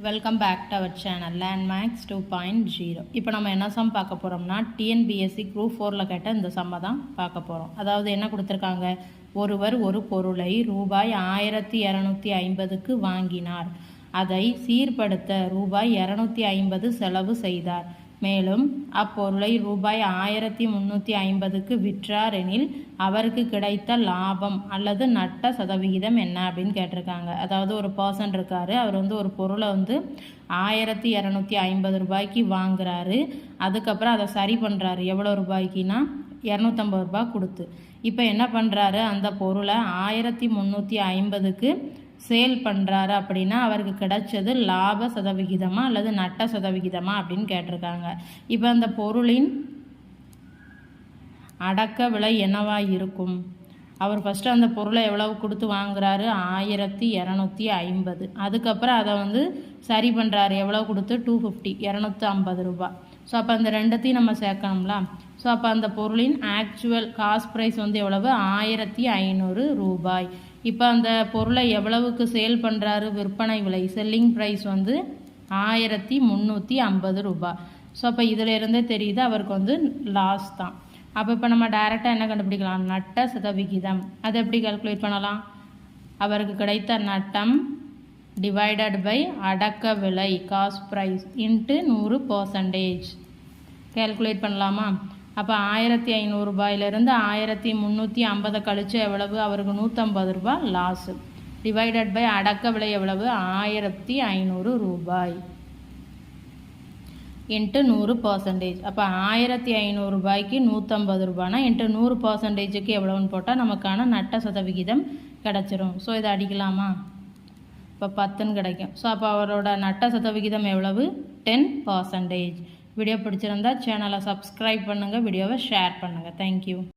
Welcome back to our channel landmarks 2.0. இப்போ நம்ம என்ன சம் பார்க்க போகிறோம்னா டிஎன்பிஎஸ்சி குரூப் 4ல் கேட்ட இந்த சம்மை தான் பார்க்க போகிறோம். அதாவது என்ன கொடுத்துருக்காங்க, ஒருவர் ஒரு பொருளை ரூபாய் 1250க்கு வாங்கினார். அதை சீர்படுத்த ரூபாய் 250 செலவு செய்தார். மேலும் அப்பொருளை ரூபாய் 1350க்கு விற்றார் எனில் அவருக்கு கிடைத்த லாபம் அல்லது நட்ட சதவிகிதம் என்ன அப்படின்னு கேட்டிருக்காங்க. அதாவது ஒரு பர்சன் இருக்காரு, அவர் ஒரு பொருளை 1250 ரூபாய்க்கு வாங்குறாரு. அதுக்கப்புறம் அதை சரி பண்ணுறாரு. எவ்வளோ ரூபாய்க்குன்னா 250 ரூபாய் கொடுத்து. இப்போ என்ன பண்ணுறாரு, அந்த பொருளை 1350க்கு சேல் பண்ணுறாரு. அப்படின்னா அவருக்கு கிடைச்சது லாப சதவிகிதமா அல்லது நட்ட சதவிகிதமா அப்படின்னு கேட்டிருக்காங்க. இப்போ அந்த பொருளின் அடக்க விலை என்னவா இருக்கும்? அவர் ஃபஸ்ட்டு அந்த பொருளை எவ்வளவு கொடுத்து வாங்குறாரு, 1250. அதுக்கப்புறம் அதை சரி பண்ணுறாரு. எவ்வளோ கொடுத்து 250, 250 ரூபா. ஸோ அப்போ அந்த ரெண்டத்தையும் நம்ம சேர்க்கணும்ல. ஸோ அப்போ அந்த பொருளின் ஆக்சுவல் காஸ்ட் ப்ரைஸ் எவ்வளவு, 1500 ரூபாய். இப்போ அந்த பொருளை எவ்வளவுக்கு சேல் பண்ணுறாரு, விற்பனை விலை செல்லிங் ப்ரைஸ் 1350 ரூபாய். ஸோ அப்போ இதிலிருந்தே தெரியுது அவருக்கு லாஸ் தான். அப்போ இப்போ நம்ம டைரெக்டாக என்ன கண்டுபிடிக்கலாம், நட்ட சதவிகிதம். அதை எப்படி கால்குலேட் பண்ணலாம்? அவருக்கு கிடைத்த நட்டம் டிவைடட் பை அடக்க விலை காஸ்ட் ப்ரைஸ் இன்ட்டு 100% கேல்குலேட் பண்ணலாமா? அப்போ 1500 ரூபாயிலிருந்து 1350 கழிச்சு எவ்வளவு, அவருக்கு 150 ரூபாய் லாஸு. டிவைடட் பை அடக்க விலை எவ்வளவு, 1500 ரூபாய் இன்ட்டு 100%. அப்போ 1500 ரூபாய்க்கு 150 ரூபாய்னா இன்ட்டு 100%க்கு எவ்வளோன்னு போட்டால் நமக்கான நட்ட சதவிகிதம் கிடச்சிரும். ஸோ இதை அடிக்கலாமா? இப்போ 10ன்னு கிடைக்கும். ஸோ அப்போ அவரோட நட்ட சதவிகிதம் எவ்வளவு, 10%. வீடியோ பிடிச்சிருந்தா சேனலை சப்ஸ்கிரைப் பண்ணுங்கள், வீடியோவை ஷேர் பண்ணுங்கள். தேங்க்யூ.